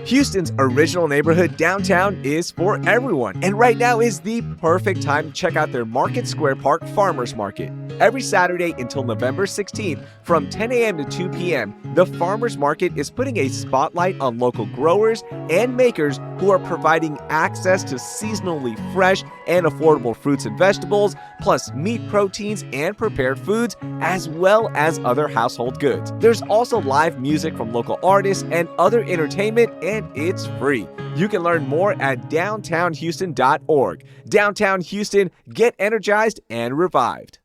Houston's original neighborhood downtown is for everyone, and right now is the perfect time to check out their Market Square Park Farmers Market. Every Saturday until November 16th from 10 a.m. to 2 p.m., the Farmers Market is putting a spotlight on local growers and makers who are providing access to seasonally fresh and affordable fruits and vegetables, plus meat proteins and prepared foods, as well as other household goods. There's also live music from local artists and other entertainment, and it's free. You can learn more at downtownhouston.org. Downtown Houston, get energized and revived.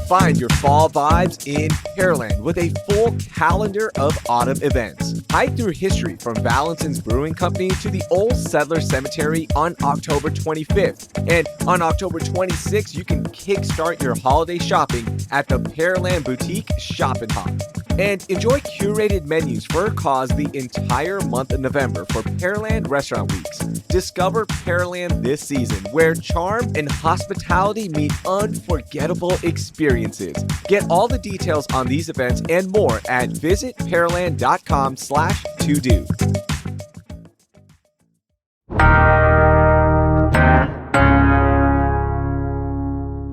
Find your fall vibes in Pearland with a full calendar of autumn events. Hike through history from Valentin's Brewing Company to the Old Settler Cemetery on October 25th. And on October 26th, you can kickstart your holiday shopping at the Pearland Boutique Shop and Hop. And enjoy curated menus for a cause the entire month of November for Pearland Restaurant Weeks. Discover Pearland this season, where charm and hospitality meet unforgettable experiences. Get all the details on these events and more at visitpearland.com/to-do.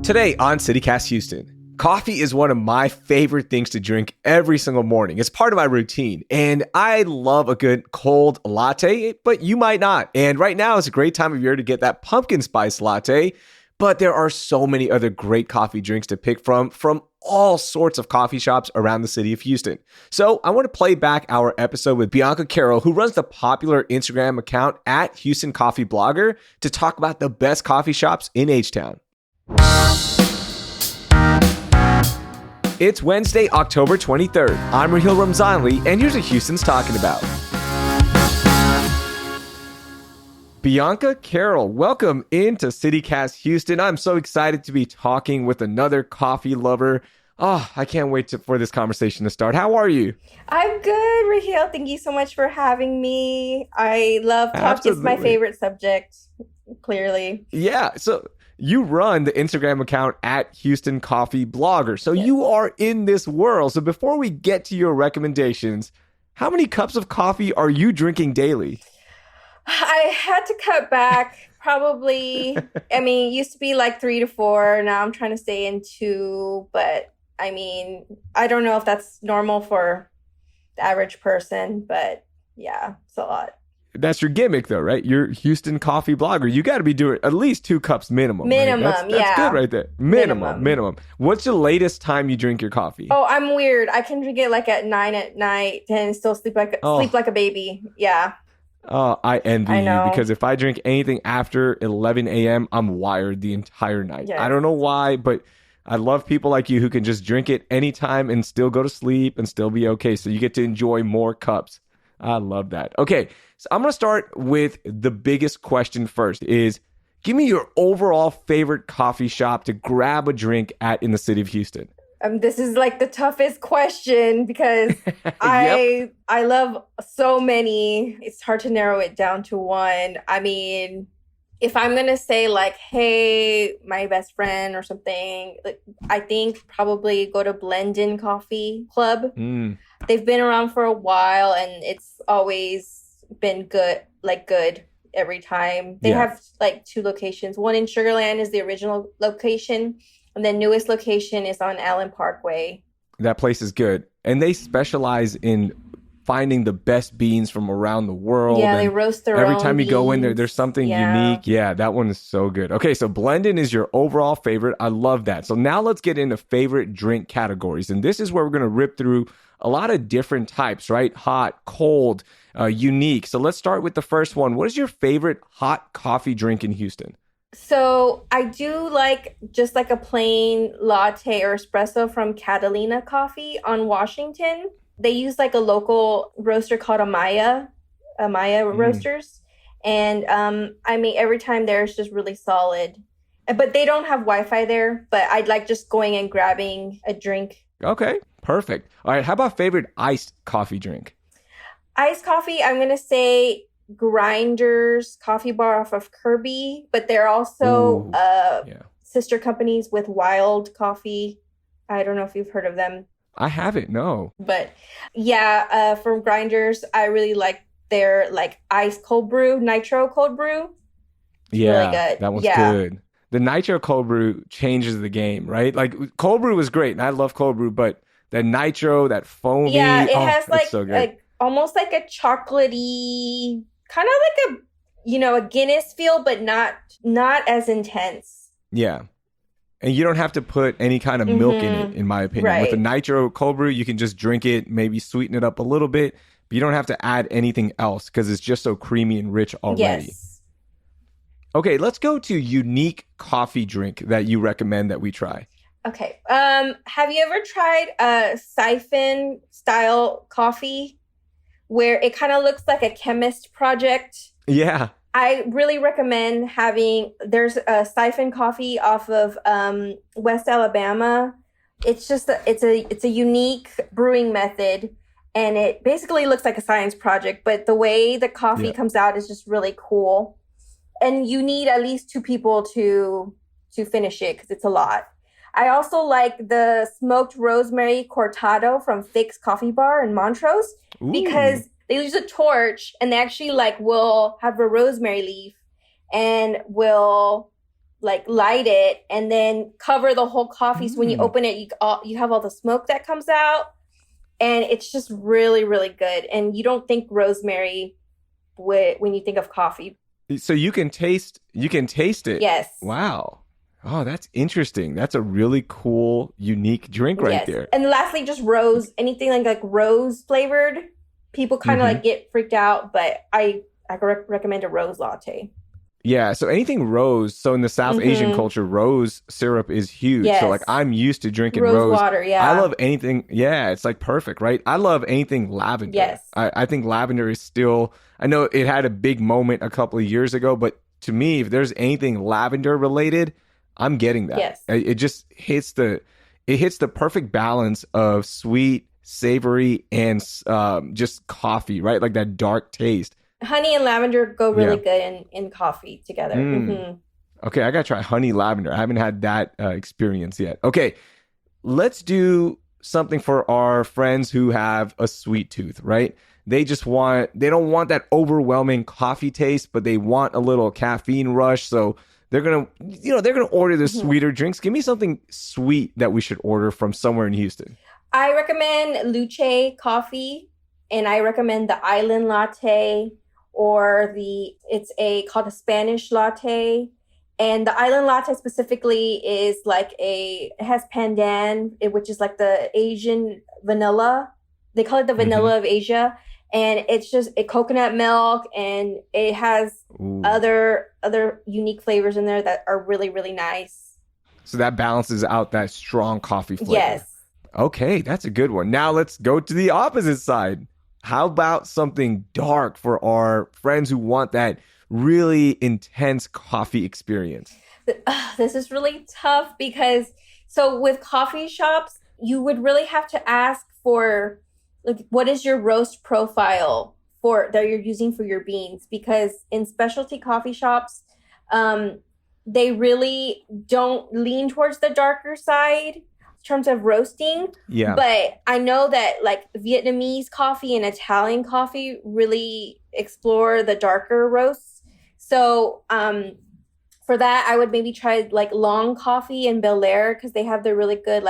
Today on CityCast Houston, coffee is one of my favorite things to drink every single morning. It's part of my routine, and I love a good cold latte, but you might not. And right now is a great time of year to get that pumpkin spice latte, but there are so many other great coffee drinks to pick from all sorts of coffee shops around the city of Houston. So I want to play back our episode with Bianca Carol, who runs the popular Instagram account at Houston Coffee Blogger, to talk about the best coffee shops in H-Town. It's Wednesday, October 23rd. I'm Raheel Ramzanali, and here's what Houston's talking about. Bianca Carol, welcome into CityCast Houston. I'm so excited to be talking with another coffee lover. Oh, I can't wait for this conversation to start. How are you? I'm good, Raheel. Thank you so much for having me. I love coffee. Absolutely. It's my favorite subject, clearly. Yeah, so you run the Instagram account at Houston Coffee Blogger. So Yes. You are in this world. So before we get to your recommendations, how many cups of coffee are you drinking daily? I had to cut back probably, it used to be like 3 to 4. Now I'm trying to stay in 2. But I don't know if that's normal for the average person, but yeah, it's a lot. That's your gimmick, though, right? You're Houston Coffee Blogger. You got to be doing at least 2 cups minimum. Minimum, right? That's good right there. Minimum. What's the latest time you drink your coffee? Oh, I'm weird. I can drink it like at 9 at night and still sleep like a baby. Yeah. Oh, I envy I know. you, because if I drink anything after 11 a.m., I'm wired the entire night. Yes. I don't know why, but I love people like you who can just drink it anytime and still go to sleep and still be okay. So you get to enjoy more cups. I love that. Okay, so I'm going to start with the biggest question first is, give me your overall favorite coffee shop to grab a drink at in the city of Houston. This is like the toughest question because I love so many. It's hard to narrow it down to one. If I'm going to say like, hey, my best friend or something, I think probably go to Blendin Coffee Club. They've been around for a while and it's always been good every time. They have like 2 locations. One in Sugar Land is the original location, and the newest location is on Allen Parkway. That place is good. And they specialize in finding the best beans from around the world. Yeah, they roast their own Every time you beans. go in there, there's something unique. Yeah, that one is so good. Okay, so Blendin is your overall favorite. I love that. So now let's get into favorite drink categories. And this is where we're going to rip through a lot of different types, right? Hot, cold, unique. So let's start with the first one. What is your favorite hot coffee drink in Houston? So I do like just like a plain latte or espresso from Catalina Coffee on Washington. They use like a local roaster called Amaya Roasters. And every time there is just really solid. But they don't have Wi-Fi there, but I'd like just going and grabbing a drink. Okay, perfect. All right, how about favorite iced coffee drink? Iced coffee, I'm going to say Grinders Coffee Bar off of Kirby, but they're also sister companies with Wild Coffee. I don't know if you've heard of them. I haven't, no. But yeah, from Grinders, I really like their like ice cold brew, nitro cold brew. It's really good. That one's Yeah. good. The nitro cold brew changes the game, right? Like cold brew was great, and I love cold brew, but the nitro, that foamy, Yeah, it has it's so good. almost like a chocolatey, kind of like a Guinness feel, but not as intense. Yeah. And you don't have to put any kind of milk in it, in my opinion. Right. With the nitro cold brew, you can just drink it, maybe sweeten it up a little bit, but you don't have to add anything else because it's just so creamy and rich already. Yes. Okay, let's go to unique coffee drink that you recommend that we try. Okay. Have you ever tried a siphon style coffee where it kind of looks like a chemist project? Yeah. I really recommend there's a siphon coffee off of West Alabama. It's just it's a unique brewing method, and it basically looks like a science project, but the way the coffee comes out is just really cool. And you need at least 2 people to finish it because it's a lot. I also like the smoked rosemary cortado from Fix Coffee Bar in Montrose because they use a torch and they actually will have a rosemary leaf and will light it and then cover the whole coffee. So when you open it, you have all the smoke that comes out, and it's just really, really good. And you don't think rosemary when you think of coffee. So you can taste it. Yes. Wow. Oh, that's interesting. That's a really cool, unique drink right there. And lastly, just rose, anything like rose flavored. People kind of get freaked out, but I recommend a rose latte. Yeah, so anything rose. So in the South Asian culture, rose syrup is huge. Yes. So I'm used to drinking rose water. Yeah, I love anything. Yeah, it's perfect, right? I love anything lavender. Yes, I think lavender is still. I know it had a big moment a couple of years ago, but to me, if there's anything lavender related, I'm getting that. Yes, it just hits the perfect balance of sweet, savory, and just coffee, right? Like that dark taste. Honey and lavender go really good in coffee together. Okay, I gotta try honey lavender. I haven't had that experience yet. Okay, let's do something for our friends who have a sweet tooth, right? They don't want that overwhelming coffee taste, but they want a little caffeine rush. So they're gonna order the sweeter drinks. Give me something sweet that we should order from somewhere in Houston. I recommend Luce coffee, and I recommend the Island Latte, or it's called a Spanish latte. And the Island Latte specifically is it has pandan, which is like the Asian vanilla. They call it the vanilla of Asia. And it's just coconut milk, and it has other unique flavors in there that are really, really nice. So that balances out that strong coffee flavor. Yes. Okay, that's a good one. Now let's go to the opposite side. How about something dark for our friends who want that really intense coffee experience? This is really tough because with coffee shops, you would really have to ask for what is your roast profile that you're using for your beans, because in specialty coffee shops, they really don't lean towards the darker side in terms of roasting. Yeah. But I know that Vietnamese coffee and Italian coffee really explore the darker roasts. So for that, I would maybe try Long Coffee and Bel Air, because they have the really good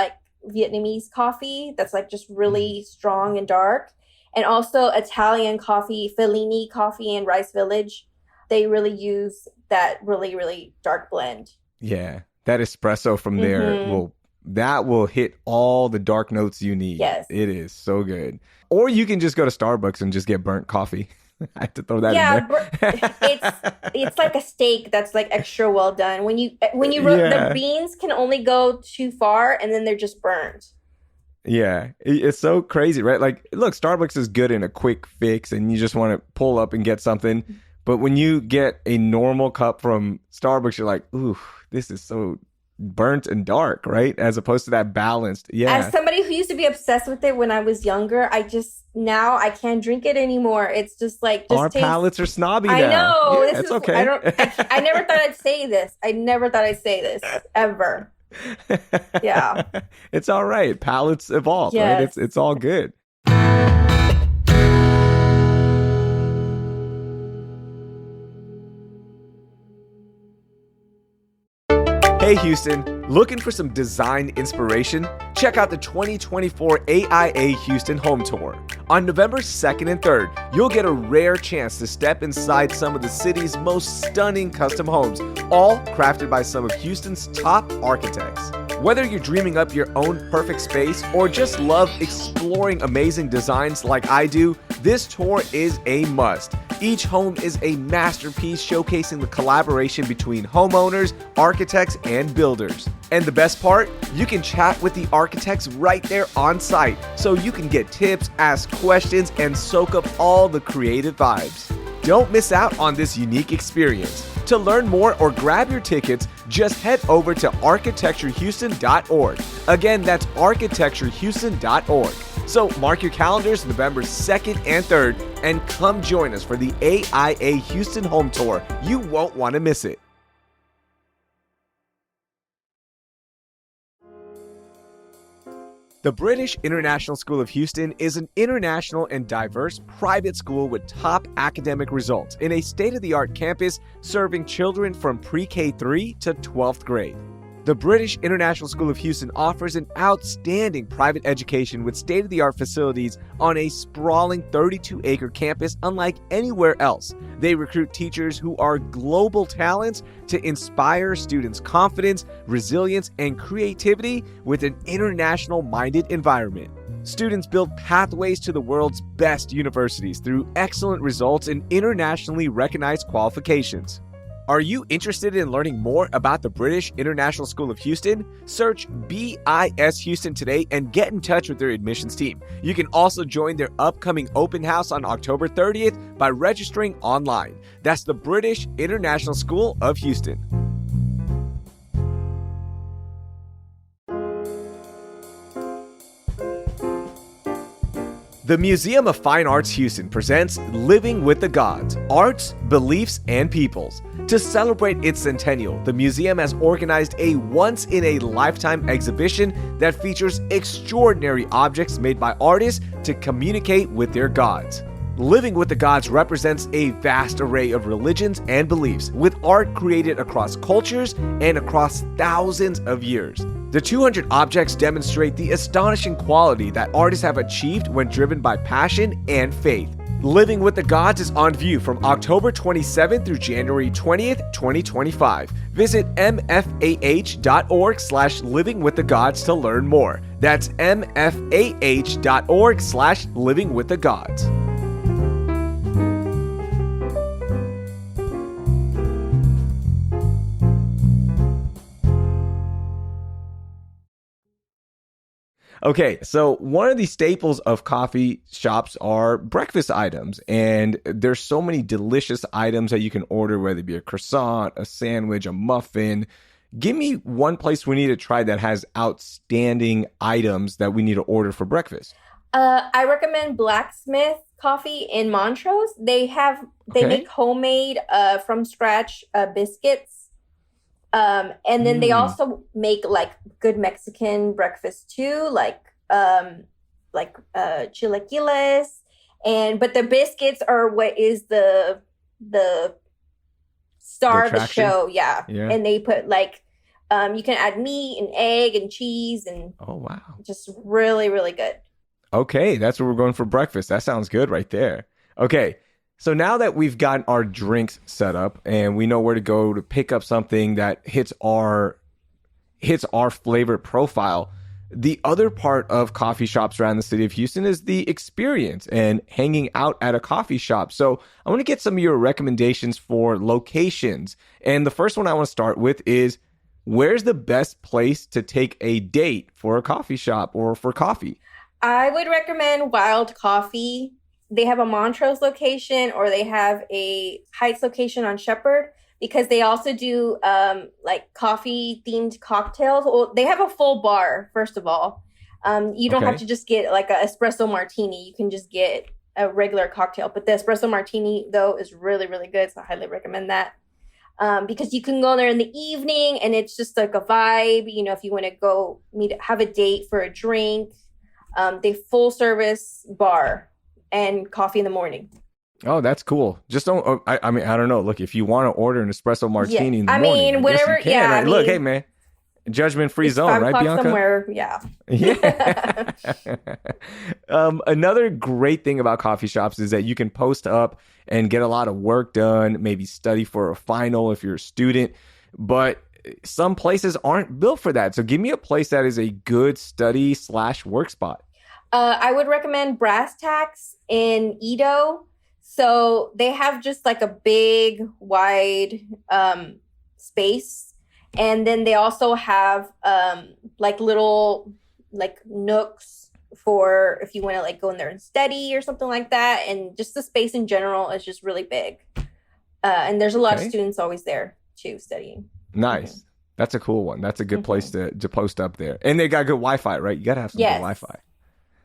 Vietnamese coffee that's just really strong and dark. And also Italian coffee, Fellini coffee and Rice Village. They really use that really, really dark blend. Yeah. That espresso from there will hit all the dark notes you need. Yes. It is so good. Or you can just go to Starbucks and just get burnt coffee. I have to throw that in there. It's like a steak that's extra well done. When you the beans can only go too far, and then they're just burnt. Yeah, it's so crazy, right? Look, Starbucks is good in a quick fix, and you just want to pull up and get something. But when you get a normal cup from Starbucks, you're like, ooh, this is so burnt and dark, right? As opposed to that balanced. Yeah. As somebody who used to be obsessed with it when I was younger, now I can't drink it anymore. It's just our palates are snobby now. I know. Yeah, it's okay. I never thought I'd say this. I never thought I'd say this ever. Yeah. It's all right. Palates evolve, right? Yes. It's all good. Hey Houston, looking for some design inspiration? Check out the 2024 AIA Houston Home Tour. On November 2nd and 3rd, you'll get a rare chance to step inside some of the city's most stunning custom homes, all crafted by some of Houston's top architects. Whether you're dreaming up your own perfect space or just love exploring amazing designs like I do, this tour is a must. Each home is a masterpiece showcasing the collaboration between homeowners, architects, and builders. And the best part? You can chat with the architects right there on site, so you can get tips, ask questions, and soak up all the creative vibes. Don't miss out on this unique experience. To learn more or grab your tickets, just head over to architecturehouston.org. Again, that's architecturehouston.org. So mark your calendars November 2nd and 3rd and come join us for the AIA Houston Home Tour. You won't want to miss it. The British International School of Houston is an international and diverse private school with top academic results in a state-of-the-art campus serving children from pre-K 3 to 12th grade. The British International School of Houston offers an outstanding private education with state-of-the-art facilities on a sprawling 32-acre campus unlike anywhere else. They recruit teachers who are global talents to inspire students' confidence, resilience, and creativity with an international-minded environment. Students build pathways to the world's best universities through excellent results and internationally recognized qualifications. Are you interested in learning more about the British International School of Houston? Search BIS Houston today and get in touch with their admissions team. You can also join their upcoming open house on October 30th by registering online. That's the British International School of Houston. The Museum of Fine Arts Houston presents Living with the Gods, Arts, Beliefs, and Peoples. To celebrate its centennial, the museum has organized a once-in-a-lifetime exhibition that features extraordinary objects made by artists to communicate with their gods. Living with the Gods represents a vast array of religions and beliefs, with art created across cultures and across thousands of years. The 200 objects demonstrate the astonishing quality that artists have achieved when driven by passion and faith. Living with the Gods is on view from October 27th through January 20th, 2025. Visit mfah.org/livingwiththegods to learn more. That's mfah.org/livingwiththegods. Okay, so one of the staples of coffee shops are breakfast items, and there's so many delicious items that you can order, whether it be a croissant, a sandwich, a muffin. Give me one place we need to try that has outstanding items that we need to order for breakfast. I recommend Blacksmith Coffee in Montrose. They make homemade from scratch biscuits. And then they also make like good Mexican breakfast too, like chilaquiles, but the biscuits are what is the star of the show. Yeah. And they put like you can add meat and egg and cheese and oh wow, just really, really good. Okay, that's what we're going for breakfast. That sounds good right there. Okay. So now that we've gotten our drinks set up and we know where to go to pick up something that hits our flavor profile, the other part of coffee shops around the city of Houston is the experience and hanging out at a coffee shop. So I want to get some of your recommendations for locations. And the first one I want to start with is, where's the best place to take a date for a coffee shop or for coffee? I would recommend Wild Coffee. They have a Montrose location, or they have a Heights location on Shepherd, because they also do like coffee themed cocktails. Well, they have a full bar, first of all. You don't have to just get like an espresso martini. You can just get a regular cocktail. But the espresso martini, though, is really, really good. So I highly recommend that. because you can go there in the evening and it's just like a vibe. You know, if you want to go have a date for a drink, they full service bar and coffee in the morning. Oh, that's cool. Just don't. I mean, I don't know. Look, if you want to order an espresso martini in the morning, mean, whatever. You can, right? Look, hey man, judgment-free zone, right, Bianca? Somewhere, yeah. Yeah. Another great thing about coffee shops is that you can post up and get a lot of work done. Maybe study for a final if you're a student, but some places aren't built for that. So give me a place that is a good study/work spot. I would recommend Brass Tacks in Edo. So they have just like a big, wide space. And then they also have like little like nooks for if you want to like go in there and study or something like that. And just the space in general is just really big. And there's a lot of students always there too studying. Nice. Mm-hmm. That's a cool one. That's a good place to post up there. And they got good Wi-Fi, right? You got to have some good Wi-Fi.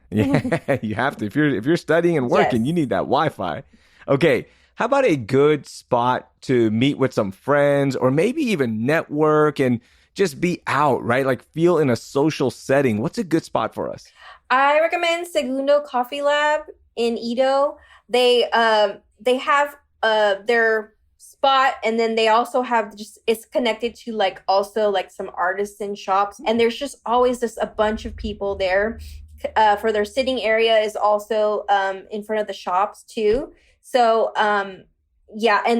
Yeah, you have to. If you're studying and working, you need that Wi-Fi. Okay, how about a good spot to meet with some friends or maybe even network and just be out, right? Like feel in a social setting. What's a good spot for us? I recommend Segundo Coffee Lab in Edo. They have their spot, and then they also have it's connected to like also like some artisan shops, and there's just always just a bunch of people there. For their sitting area is also in front of the shops too. So and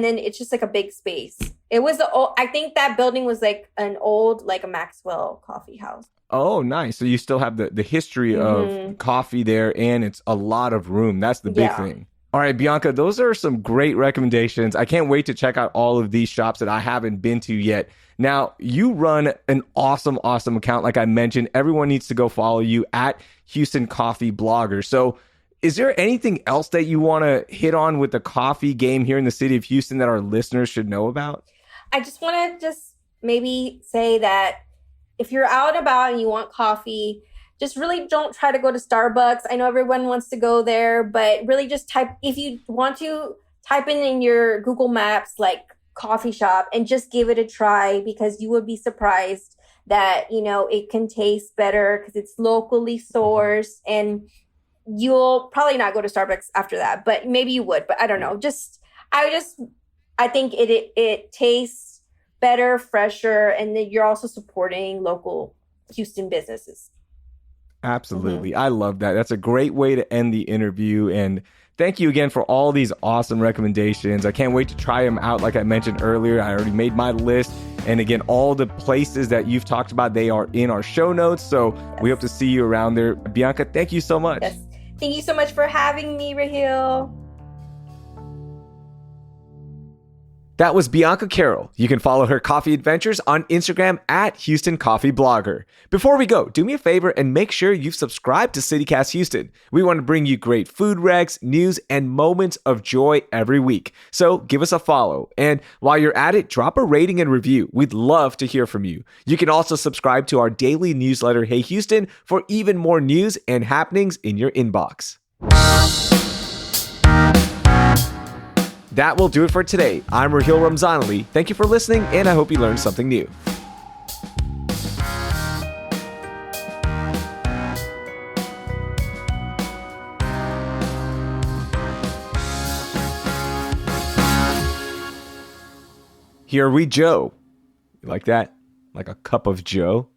then it's just like a big space. It was I think that building was like an old like a Maxwell coffee house. Oh, nice. So you still have the history of coffee there, and it's a lot of room. That's the big thing. All right, Bianca, those are some great recommendations. I can't wait to check out all of these shops that I haven't been to yet. Now, you run an awesome account. Like I mentioned, everyone needs to go follow you at Houston Coffee Blogger. So is there anything else that you want to hit on with the coffee game here in the city of Houston that our listeners should know about? I just want to maybe say that if you're out and about and you want coffee, just really don't try to go to Starbucks. I know everyone wants to go there, but really just if you want to, type in your Google Maps, like coffee shop, and just give it a try, because you would be surprised that, you know, it can taste better because it's locally sourced, and you'll probably not go to Starbucks after that, but maybe you would, but I don't know. I think it tastes better, fresher, and then you're also supporting local Houston businesses. Absolutely. I love that. That's a great way to end the interview. And thank you again for all these awesome recommendations. I can't wait to try them out. Like I mentioned earlier, I already made my list. And again, all the places that you've talked about, they are in our show notes. So we hope to see you around there. Bianca, thank you so much. Yes. Thank you so much for having me, Raheel. That was Bianca Carol. You can follow her coffee adventures on Instagram at Houston Coffee Blogger. Before we go, do me a favor and make sure you've subscribed to CityCast Houston. We want to bring you great food recs, news, and moments of joy every week. So give us a follow. And while you're at it, drop a rating and review. We'd love to hear from you. You can also subscribe to our daily newsletter, Hey Houston, for even more news and happenings in your inbox. That will do it for today. I'm Raheel Ramzanali. Thank you for listening, and I hope you learned something new. Here we Joe. You like that? Like a cup of Joe?